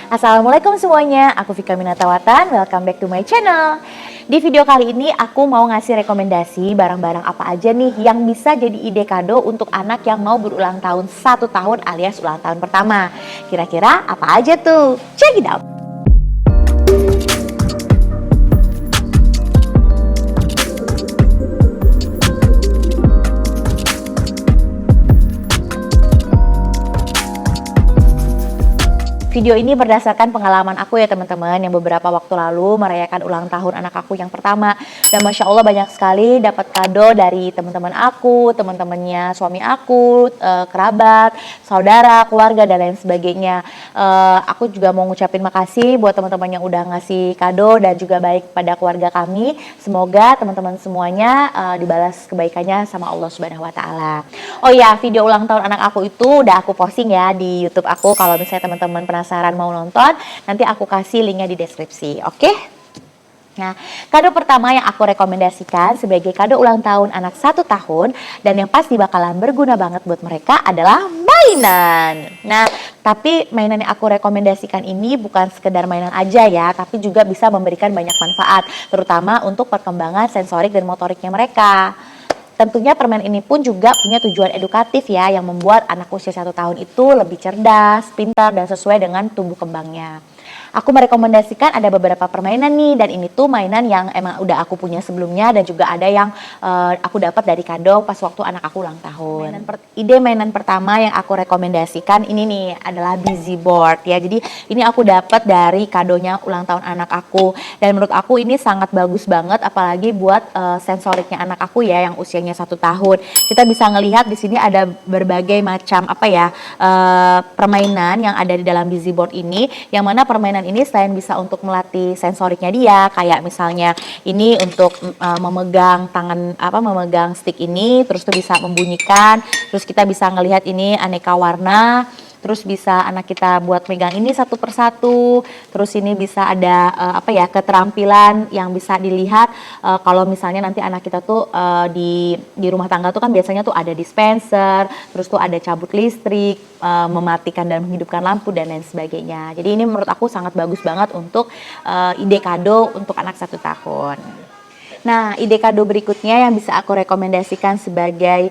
Assalamualaikum semuanya, aku Vika Minatawatan, welcome back to my channel. Di video kali ini aku mau ngasih rekomendasi barang-barang apa aja nih yang bisa jadi ide kado untuk anak yang mau berulang tahun 1 tahun alias ulang tahun pertama. Kira-kira apa aja tuh? Check it out! Video ini berdasarkan pengalaman aku ya teman-teman, yang beberapa waktu lalu merayakan ulang tahun anak aku yang pertama. Dan Masya Allah banyak sekali dapat kado dari teman-teman aku, teman-temannya suami aku, kerabat, saudara, keluarga, dan lain sebagainya. Aku juga mau ngucapin makasih buat teman-teman yang udah ngasih kado dan juga baik pada keluarga kami. Semoga teman-teman semuanya dibalas kebaikannya sama Allah Subhanahu wa Ta'ala. Oh ya, video ulang tahun anak aku itu udah aku posting ya di YouTube aku. Kalau misalnya teman-teman penasaran mau nonton, nanti aku kasih linknya di deskripsi, oke? Nah, kado pertama yang aku rekomendasikan sebagai kado ulang tahun anak 1 tahun dan yang pasti bakalan berguna banget buat mereka adalah mainan. Nah, tapi mainan yang aku rekomendasikan ini bukan sekedar mainan aja ya, tapi juga bisa memberikan banyak manfaat, terutama untuk perkembangan sensorik dan motoriknya mereka. Tentunya permen ini pun juga punya tujuan edukatif ya, yang membuat anak usia 1 tahun itu lebih cerdas, pintar, dan sesuai dengan tumbuh kembangnya. Aku merekomendasikan ada beberapa permainan nih, dan ini tuh mainan yang emang udah aku punya sebelumnya dan juga ada yang aku dapat dari kado pas waktu anak aku ulang tahun. Ide mainan pertama yang aku rekomendasikan ini nih adalah busy board ya. Jadi ini aku dapat dari kadonya ulang tahun anak aku, dan menurut aku ini sangat bagus banget apalagi buat sensoriknya anak aku ya yang usianya 1 tahun. Kita bisa ngelihat di sini ada berbagai macam permainan yang ada di dalam busy board ini, yang mana permainan ini selain bisa untuk melatih sensoriknya dia, kayak misalnya ini untuk memegang memegang stick ini, terus tuh bisa membunyikan, terus kita bisa ngelihat ini aneka warna, terus bisa anak kita buat megang ini satu persatu, terus ini bisa ada keterampilan yang bisa dilihat kalau misalnya nanti anak kita tuh di rumah tangga tuh kan biasanya tuh ada dispenser, terus tuh ada cabut listrik, mematikan dan menghidupkan lampu dan lain sebagainya. Jadi ini menurut aku sangat bagus banget untuk ide kado untuk anak 1 tahun. Nah, ide kado berikutnya yang bisa aku rekomendasikan sebagai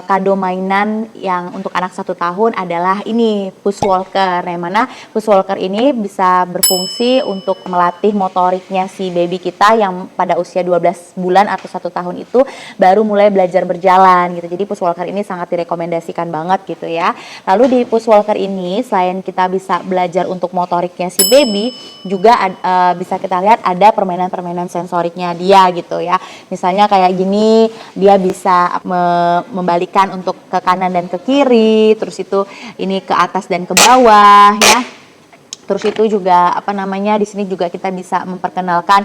kado mainan yang untuk anak 1 tahun adalah ini, push walker. Yang mana push walker ini bisa berfungsi untuk melatih motoriknya si baby kita yang pada usia 12 bulan atau 1 tahun itu baru mulai belajar berjalan gitu. Jadi push walker ini sangat direkomendasikan banget gitu ya. Lalu di push walker ini selain kita bisa belajar untuk motoriknya si baby, juga bisa kita lihat ada permainan-permainan sensoriknya dia gitu ya. Misalnya kayak gini, dia bisa membalikan untuk ke kanan dan ke kiri, terus itu ini ke atas dan ke bawah ya. Terus itu juga di sini juga kita bisa memperkenalkan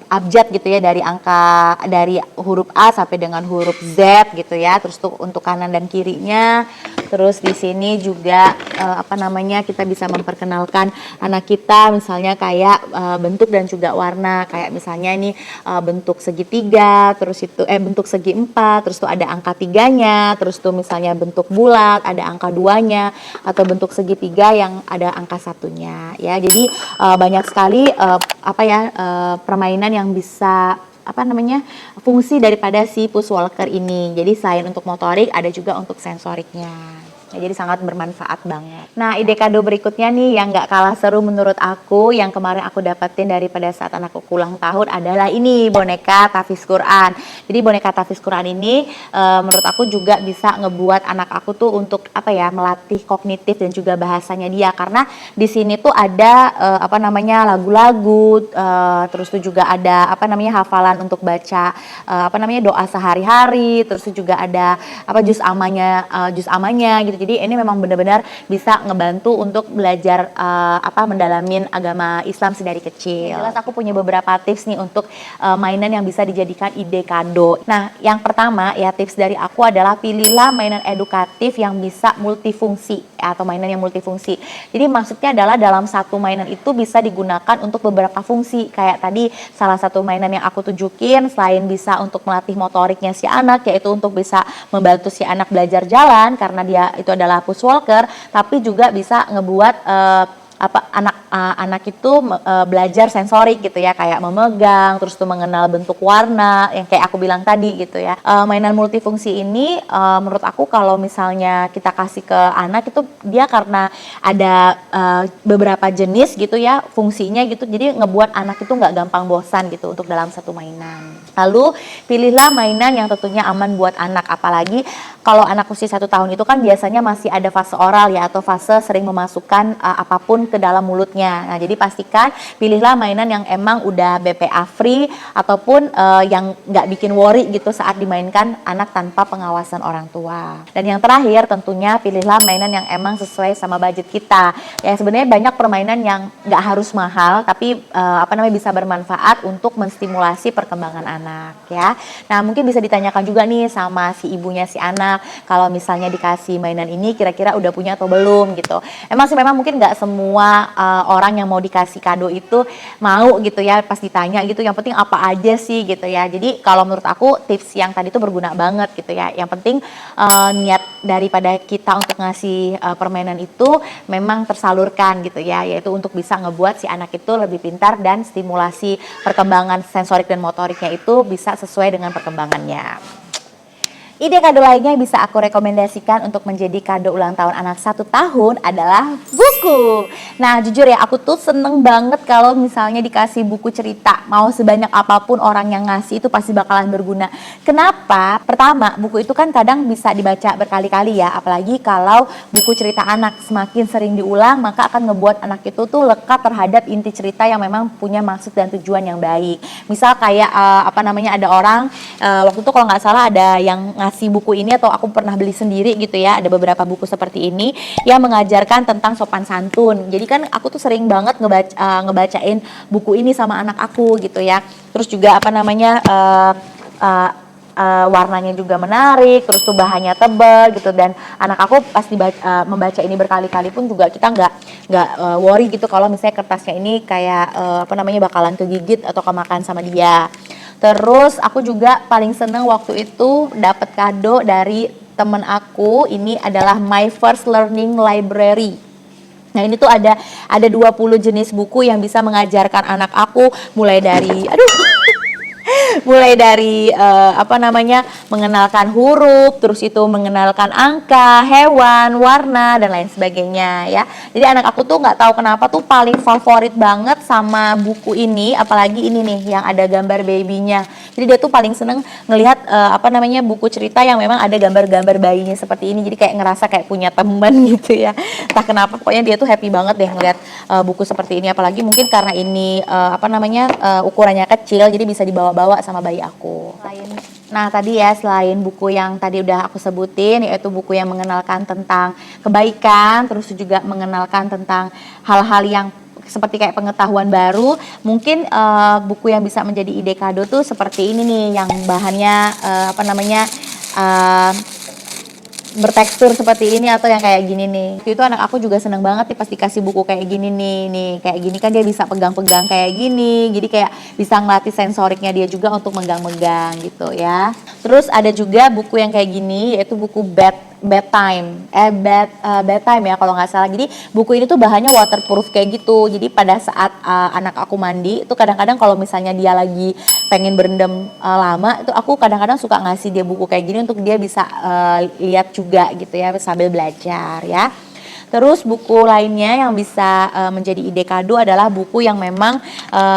abjad gitu ya, dari huruf A sampai dengan huruf Z gitu ya. Terus tuh untuk kanan dan kirinya. Terus di sini juga kita bisa memperkenalkan anak kita misalnya kayak bentuk dan juga warna, kayak misalnya ini bentuk segitiga, terus itu bentuk segi 4, terus tuh ada angka 3-nya, terus tuh misalnya bentuk bulat ada angka 2-nya, atau bentuk segitiga yang ada angka 1-nya ya. Jadi banyak sekali permainan yang bisa fungsi daripada si push walker ini. Jadi selain untuk motorik ada juga untuk sensoriknya. Ya, jadi sangat bermanfaat banget. Nah, ide kado berikutnya nih yang gak kalah seru menurut aku, yang kemarin aku dapetin daripada saat anakku ulang tahun adalah ini, boneka Tahfiz Quran. Jadi boneka Tahfiz Quran ini menurut aku juga bisa ngebuat anak aku tuh untuk melatih kognitif dan juga bahasanya dia, karena di sini tuh ada lagu-lagu, terus tuh juga ada hafalan untuk baca doa sehari-hari, terus tuh juga ada juz amanya gitu. Jadi ini memang benar-benar bisa ngebantu untuk belajar mendalamin agama Islam sedari kecil. Jelas aku punya beberapa tips nih untuk mainan yang bisa dijadikan ide kado. Nah, yang pertama ya, tips dari aku adalah pilihlah mainan edukatif yang bisa multifungsi atau mainan yang multifungsi. Jadi maksudnya adalah dalam satu mainan itu bisa digunakan untuk beberapa fungsi. Kayak tadi salah satu mainan yang aku tunjukin, selain bisa untuk melatih motoriknya si anak, yaitu untuk bisa membantu si anak belajar jalan karena dia itu adalah push walker, tapi juga bisa ngebuat anak itu belajar sensorik gitu ya, kayak memegang, terus tuh mengenal bentuk warna yang kayak aku bilang tadi gitu ya. Mainan multifungsi ini menurut aku kalau misalnya kita kasih ke anak itu dia karena ada beberapa jenis gitu ya fungsinya gitu, jadi ngebuat anak itu nggak gampang bosan gitu untuk dalam satu mainan. Lalu pilihlah mainan yang tentunya aman buat anak, apalagi kalau anak usia 1 tahun itu kan biasanya masih ada fase oral ya, atau fase sering memasukkan apapun ke dalam mulutnya. Nah, jadi pastikan pilihlah mainan yang emang udah BPA free ataupun yang nggak bikin worry gitu saat dimainkan anak tanpa pengawasan orang tua. Dan yang terakhir tentunya pilihlah mainan yang emang sesuai sama budget kita. Ya sebenarnya banyak permainan yang nggak harus mahal, tapi bisa bermanfaat untuk menstimulasi perkembangan anak ya. Nah, mungkin bisa ditanyakan juga nih sama si ibunya si anak, kalau misalnya dikasih mainan ini kira-kira udah punya atau belum gitu. Memang mungkin nggak semua orang yang mau dikasih kado itu mau gitu ya pas ditanya gitu, yang penting apa aja sih gitu ya. Jadi kalau menurut aku tips yang tadi itu berguna banget gitu ya. Yang penting niat daripada kita untuk ngasih permainan itu memang tersalurkan gitu ya, yaitu untuk bisa ngebuat si anak itu lebih pintar dan stimulasi perkembangan sensorik dan motoriknya itu bisa sesuai dengan perkembangannya. Ide kado lainnya yang bisa aku rekomendasikan untuk menjadi kado ulang tahun anak 1 tahun adalah buku. Nah, jujur ya, aku tuh seneng banget kalau misalnya dikasih buku cerita. Mau sebanyak apapun orang yang ngasih itu pasti bakalan berguna. Kenapa? Pertama, buku itu kan kadang bisa dibaca berkali-kali ya, apalagi kalau buku cerita anak semakin sering diulang, maka akan ngebuat anak itu tuh lekat terhadap inti cerita yang memang punya maksud dan tujuan yang baik. Misal kayak ada orang waktu itu kalau nggak salah ada yang ngasih buku ini, atau aku pernah beli sendiri gitu ya, ada beberapa buku seperti ini yang mengajarkan tentang sopan santun. Jadi kan aku tuh sering banget ngebacain buku ini sama anak aku gitu ya. Terus juga warnanya juga menarik, terus tuh bahannya tebal gitu, dan anak aku pasti membaca ini berkali-kali pun juga kita nggak worry gitu kalau misalnya kertasnya ini kayak bakalan kegigit atau kemakan sama dia. Terus aku juga paling seneng waktu itu dapat kado dari temen aku, ini adalah My First Learning Library. Nah, ini tuh ada 20 jenis buku yang bisa mengajarkan anak aku mulai dari mengenalkan huruf, terus itu mengenalkan angka, hewan, warna, dan lain sebagainya ya. Jadi anak aku tuh nggak tahu kenapa tuh paling favorit banget sama buku ini, apalagi ini nih yang ada gambar babynya. Jadi dia tuh paling seneng ngelihat buku cerita yang memang ada gambar-gambar bayinya seperti ini. Jadi kayak ngerasa kayak punya teman gitu ya. Entah kenapa, pokoknya dia tuh happy banget deh ngelihat buku seperti ini, apalagi mungkin karena ini ukurannya kecil, jadi bisa dibawa-bawa sama bayi aku. Nah, tadi ya, selain buku yang tadi udah aku sebutin, yaitu buku yang mengenalkan tentang kebaikan, terus juga mengenalkan tentang hal-hal yang seperti kayak pengetahuan baru, mungkin buku yang bisa menjadi ide kado tuh seperti ini nih, yang bahannya bertekstur seperti ini atau yang kayak gini nih. Itu anak aku juga seneng banget nih pas dikasih buku kayak gini nih kayak gini kan dia bisa pegang-pegang kayak gini, jadi kayak bisa ngelatih sensoriknya dia juga untuk megang-megang gitu ya. Terus ada juga buku yang kayak gini, yaitu buku bedtime ya kalau nggak salah. Jadi buku ini tuh bahannya waterproof kayak gitu, jadi pada saat anak aku mandi itu kadang-kadang kalau misalnya dia lagi pengen berendam lama, itu aku kadang-kadang suka ngasih dia buku kayak gini untuk dia bisa lihat juga gitu ya sambil belajar ya. Terus buku lainnya yang bisa menjadi ide kado adalah buku yang memang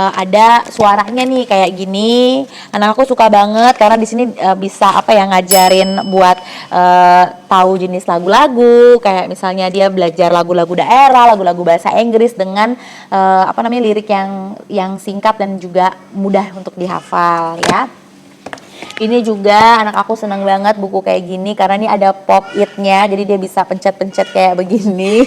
ada suaranya nih kayak gini. Anak aku suka banget karena di sini bisa ngajarin buat tahu jenis lagu-lagu, kayak misalnya dia belajar lagu-lagu daerah, lagu-lagu bahasa Inggris dengan lirik yang singkat dan juga mudah untuk dihafal ya. Ini juga anak aku seneng banget buku kayak gini karena ini ada pop it-nya, jadi dia bisa pencet-pencet kayak begini.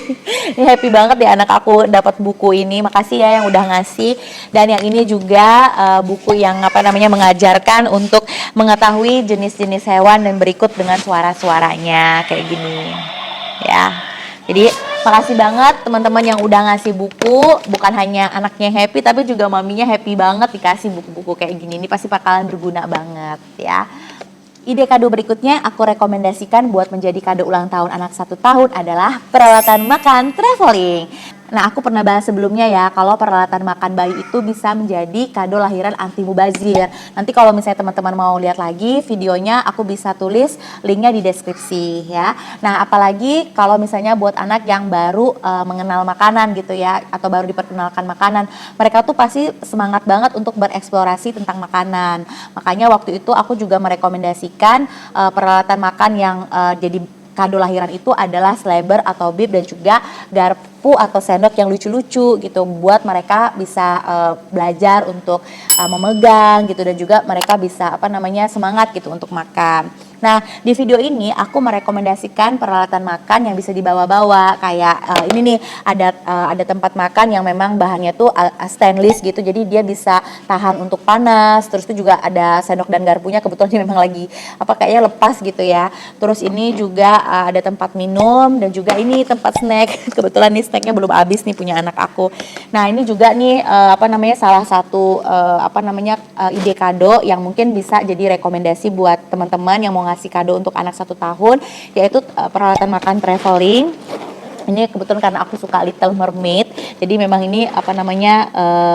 Ini happy banget ya anak aku dapat buku ini. Makasih ya yang udah ngasih. Dan yang ini juga buku yang mengajarkan untuk mengetahui jenis-jenis hewan dan berikut dengan suara-suaranya kayak gini. Ya. Jadi makasih banget teman-teman yang udah ngasih buku. Bukan hanya anaknya happy, tapi juga maminya happy banget dikasih buku-buku kayak gini. Ini pasti bakalan berguna banget ya. Ide kado berikutnya aku rekomendasikan buat menjadi kado ulang tahun anak 1 tahun adalah peralatan makan traveling. Nah, aku pernah bahas sebelumnya ya, kalau peralatan makan bayi itu bisa menjadi kado lahiran anti mubazir. Nanti kalau misalnya teman-teman mau lihat lagi videonya, aku bisa tulis linknya di deskripsi ya. Nah, apalagi kalau misalnya buat anak yang baru mengenal makanan gitu ya, atau baru diperkenalkan makanan, mereka tuh pasti semangat banget untuk bereksplorasi tentang makanan. Makanya waktu itu aku juga merekomendasikan peralatan makan yang jadi kado lahiran itu adalah slabber atau bib dan juga garpu atau sendok yang lucu-lucu gitu buat mereka bisa belajar untuk memegang gitu dan juga mereka bisa semangat gitu untuk makan. Nah, di video ini aku merekomendasikan peralatan makan yang bisa dibawa-bawa kayak ini nih ada tempat makan yang memang bahannya tuh stainless gitu. Jadi dia bisa tahan untuk panas. Terus itu juga ada sendok dan garpunya kebetulan ini memang lagi kayaknya lepas gitu ya. Terus ini juga ada tempat minum dan juga ini tempat snack. Kebetulan nih snacknya belum habis nih punya anak aku. Nah, ini juga nih salah satu ide kado yang mungkin bisa jadi rekomendasi buat teman-teman yang mau ngasih kado untuk anak 1 tahun, yaitu peralatan makan traveling. Ini kebetulan karena aku suka Little Mermaid, jadi memang ini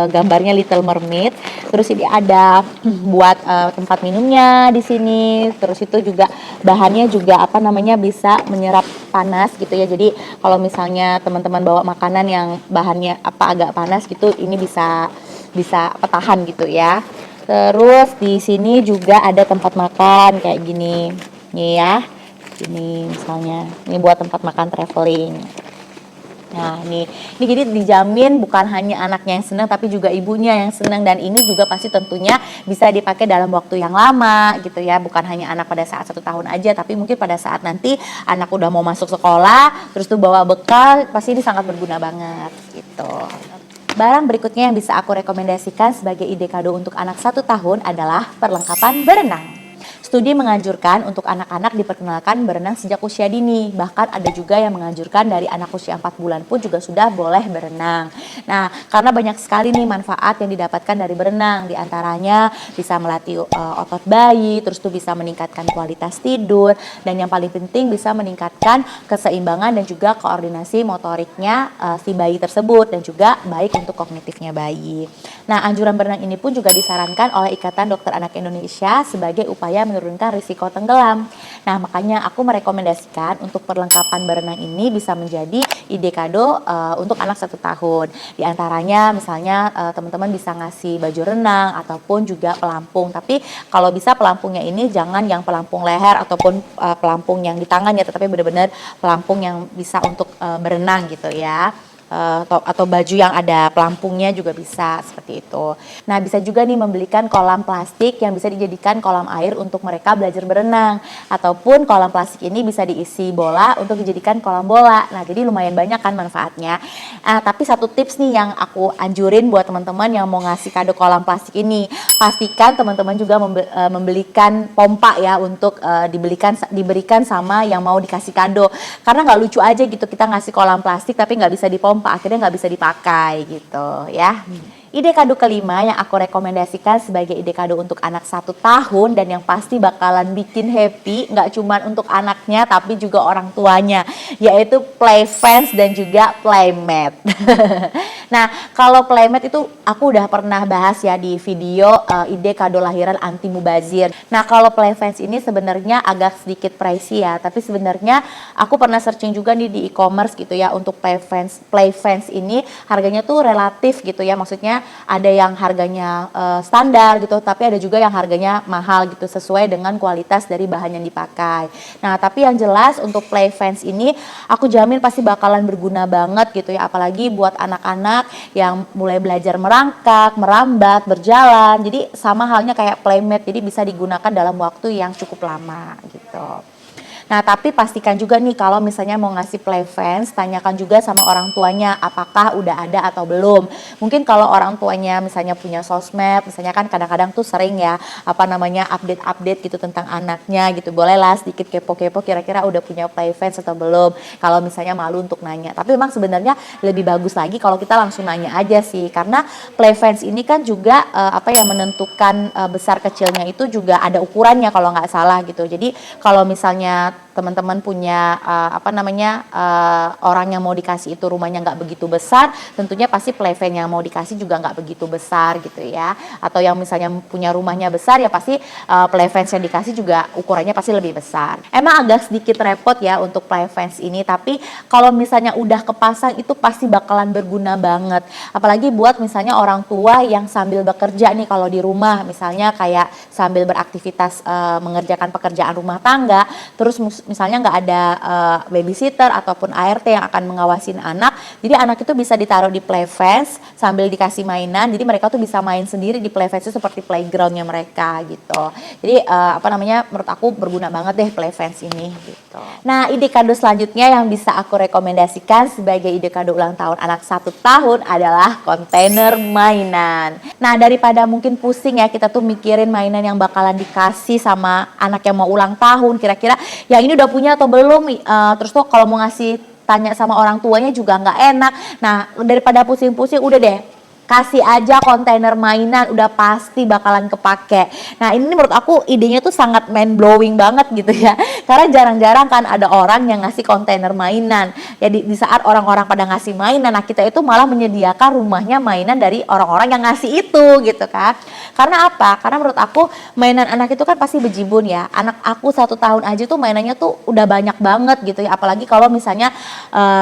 gambarnya Little Mermaid. Terus ini ada buat tempat minumnya di sini. Terus itu juga bahannya juga bisa menyerap panas gitu ya. Jadi kalau misalnya teman-teman bawa makanan yang bahannya agak panas gitu, ini bisa tahan gitu ya. Terus di sini juga ada tempat makan kayak gini. Nih ya. Ini misalnya, ini buat tempat makan traveling. Nah, ini jadi dijamin bukan hanya anaknya yang senang tapi juga ibunya yang senang, dan ini juga pasti tentunya bisa dipakai dalam waktu yang lama gitu ya. Bukan hanya anak pada saat 1 tahun aja, tapi mungkin pada saat nanti anak udah mau masuk sekolah, terus tuh bawa bekal, pasti ini sangat berguna banget gitu. Barang berikutnya yang bisa aku rekomendasikan sebagai ide kado untuk anak 1 tahun adalah perlengkapan berenang. Studi menganjurkan untuk anak-anak diperkenalkan berenang sejak usia dini. Bahkan ada juga yang menganjurkan dari anak usia 4 bulan pun juga sudah boleh berenang. Nah, karena banyak sekali nih manfaat yang didapatkan dari berenang. Di antaranya bisa melatih otot bayi, terus tuh bisa meningkatkan kualitas tidur, dan yang paling penting bisa meningkatkan keseimbangan dan juga koordinasi motoriknya si bayi tersebut, dan juga baik untuk kognitifnya bayi. Nah, anjuran berenang ini pun juga disarankan oleh Ikatan Dokter Anak Indonesia sebagai upaya menurunkan risiko tenggelam. Nah, makanya aku merekomendasikan untuk perlengkapan berenang ini bisa menjadi ide kado untuk anak 1 tahun. Di antaranya misalnya teman-teman bisa ngasih baju renang ataupun juga pelampung. Tapi kalau bisa pelampungnya ini jangan yang pelampung leher ataupun pelampung yang di tangan ya, tetapi benar-benar pelampung yang bisa untuk berenang gitu ya. Atau baju yang ada pelampungnya juga bisa seperti itu. Nah, bisa juga nih membelikan kolam plastik yang bisa dijadikan kolam air untuk mereka belajar berenang, ataupun kolam plastik ini bisa diisi bola untuk dijadikan kolam bola. Nah, jadi lumayan banyak kan manfaatnya. Tapi satu tips nih yang aku anjurin buat teman-teman yang mau ngasih kado kolam plastik ini, pastikan teman-teman juga membelikan pompa ya untuk diberikan sama yang mau dikasih kado. Karena nggak lucu aja gitu kita ngasih kolam plastik tapi nggak bisa dipompa, akhirnya nggak bisa dipakai gitu ya. Ide kado kelima yang aku rekomendasikan sebagai ide kado untuk anak 1 tahun dan yang pasti bakalan bikin happy, nggak cuma untuk anaknya tapi juga orang tuanya, yaitu play fence dan juga playmat. Nah, kalau playmat itu aku udah pernah bahas ya di video ide kado lahiran anti mubazir. Nah, kalau play fence ini sebenarnya agak sedikit pricey ya, tapi sebenarnya aku pernah searching juga nih di e-commerce gitu ya, untuk play fence ini harganya tuh relatif gitu ya, maksudnya ada yang harganya standar gitu, tapi ada juga yang harganya mahal gitu sesuai dengan kualitas dari bahan yang dipakai. Nah, tapi yang jelas untuk play fence ini aku jamin pasti bakalan berguna banget gitu ya, apalagi buat anak-anak yang mulai belajar merangkak, merambat, berjalan. Jadi sama halnya kayak playmat, jadi bisa digunakan dalam waktu yang cukup lama gitu. Nah, tapi pastikan juga nih kalau misalnya mau ngasih play fence, tanyakan juga sama orang tuanya apakah udah ada atau belum. Mungkin kalau orang tuanya misalnya punya sosmed, misalnya kan kadang-kadang tuh sering ya update-update gitu tentang anaknya gitu. Bolehlah sedikit kepo-kepo kira-kira udah punya play fence atau belum. Kalau misalnya malu untuk nanya. Tapi memang sebenarnya lebih bagus lagi kalau kita langsung nanya aja sih, karena play fence ini kan juga menentukan besar kecilnya itu juga ada ukurannya kalau nggak salah gitu. Jadi kalau misalnya teman-teman punya orang yang mau dikasih itu rumahnya nggak begitu besar, tentunya pasti playvan yang mau dikasih juga nggak begitu besar gitu ya. Atau yang misalnya punya rumahnya besar ya pasti playvan yang dikasih juga ukurannya pasti lebih besar. Emang agak sedikit repot ya untuk playvan ini, tapi kalau misalnya udah kepasang itu pasti bakalan berguna banget. Apalagi buat misalnya orang tua yang sambil bekerja nih kalau di rumah, misalnya kayak sambil beraktivitas mengerjakan pekerjaan rumah tangga, terus misalnya nggak ada babysitter ataupun ART yang akan mengawasin anak, jadi anak itu bisa ditaruh di playvan sambil dikasih mainan, jadi mereka tuh bisa main sendiri di playvan itu seperti playgroundnya mereka gitu. Jadi menurut aku berguna banget deh playvan ini gitu. Nah, ide kado selanjutnya yang bisa aku rekomendasikan sebagai ide kado ulang tahun anak 1 tahun adalah kontainer mainan. Nah, daripada mungkin pusing ya kita tuh mikirin mainan yang bakalan dikasih sama anak yang mau ulang tahun, kira-kira yang ini udah punya atau belum, terus tuh kalau mau ngasih tanya sama orang tuanya juga nggak enak. Nah, daripada pusing-pusing udah deh kasih aja kontainer mainan, udah pasti bakalan kepake. Nah, ini menurut aku idenya tuh sangat mind blowing banget gitu ya, karena jarang-jarang kan ada orang yang ngasih kontainer mainan ya. Di saat orang-orang pada ngasih mainan, nah kita itu malah menyediakan rumahnya mainan dari orang-orang yang ngasih itu gitu kan. Karena apa? Karena menurut aku mainan anak itu kan pasti bejibun ya. Anak aku 1 tahun aja tuh mainannya tuh udah banyak banget gitu ya, apalagi kalau misalnya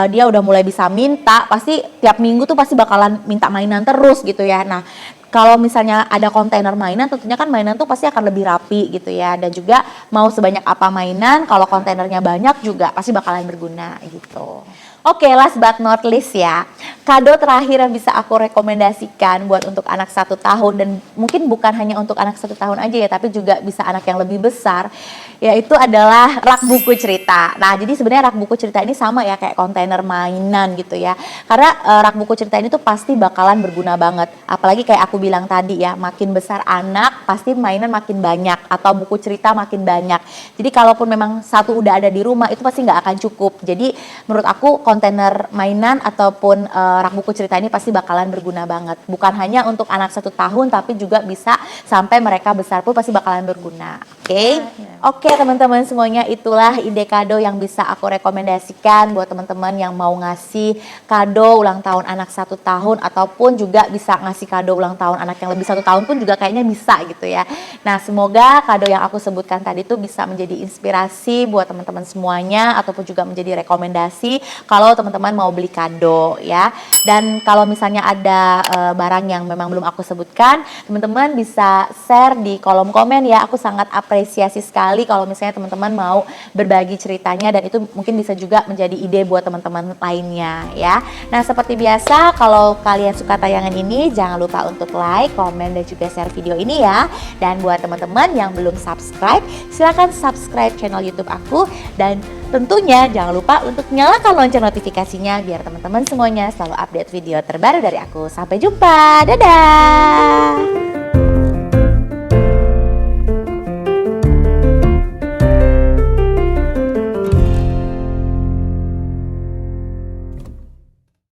dia udah mulai bisa minta, pasti tiap minggu tuh pasti bakalan minta mainan terus gitu ya. Nah, kalau misalnya ada kontainer mainan, tentunya kan mainan tuh pasti akan lebih rapi gitu ya. Dan juga mau sebanyak apa mainan, kalau kontainernya banyak juga pasti bakalan berguna gitu. Oke, last but not least ya, kado terakhir yang bisa aku rekomendasikan buat untuk anak 1 tahun, dan mungkin bukan hanya untuk anak 1 tahun aja ya, tapi juga bisa anak yang lebih besar, yaitu adalah rak buku cerita. Nah, jadi sebenarnya rak buku cerita ini sama ya kayak kontainer mainan gitu ya, karena rak buku cerita ini tuh pasti bakalan berguna banget. Apalagi kayak aku bilang tadi ya, makin besar anak pasti mainan makin banyak atau buku cerita makin banyak. Jadi kalaupun memang satu udah ada di rumah itu pasti nggak akan cukup. Jadi menurut aku kontainer mainan ataupun rak buku cerita ini pasti bakalan berguna banget. Bukan hanya untuk anak 1 tahun, tapi juga bisa sampai mereka besar pun pasti bakalan berguna. Oke? Oke teman-teman semuanya, itulah ide kado yang bisa aku rekomendasikan buat teman-teman yang mau ngasih kado ulang tahun anak 1 tahun, ataupun juga bisa ngasih kado ulang tahun anak yang lebih 1 tahun pun juga kayaknya bisa gitu ya. Nah, semoga kado yang aku sebutkan tadi tuh bisa menjadi inspirasi buat teman-teman semuanya, ataupun juga menjadi rekomendasi kalau teman-teman mau beli kado ya. Dan kalau misalnya ada barang yang memang belum aku sebutkan, teman-teman bisa share di kolom komen ya. Aku sangat apresiasi sekali kalau misalnya teman-teman mau berbagi ceritanya, dan itu mungkin bisa juga menjadi ide buat teman-teman lainnya ya. Nah, seperti biasa kalau kalian suka tayangan ini, jangan lupa untuk like, komen, dan juga share video ini ya. Dan buat teman-teman yang belum subscribe, silahkan subscribe channel YouTube aku, dan tentunya jangan lupa untuk nyalakan lonceng notifikasinya biar teman-teman semuanya selalu update video terbaru dari aku. Sampai jumpa, dadah!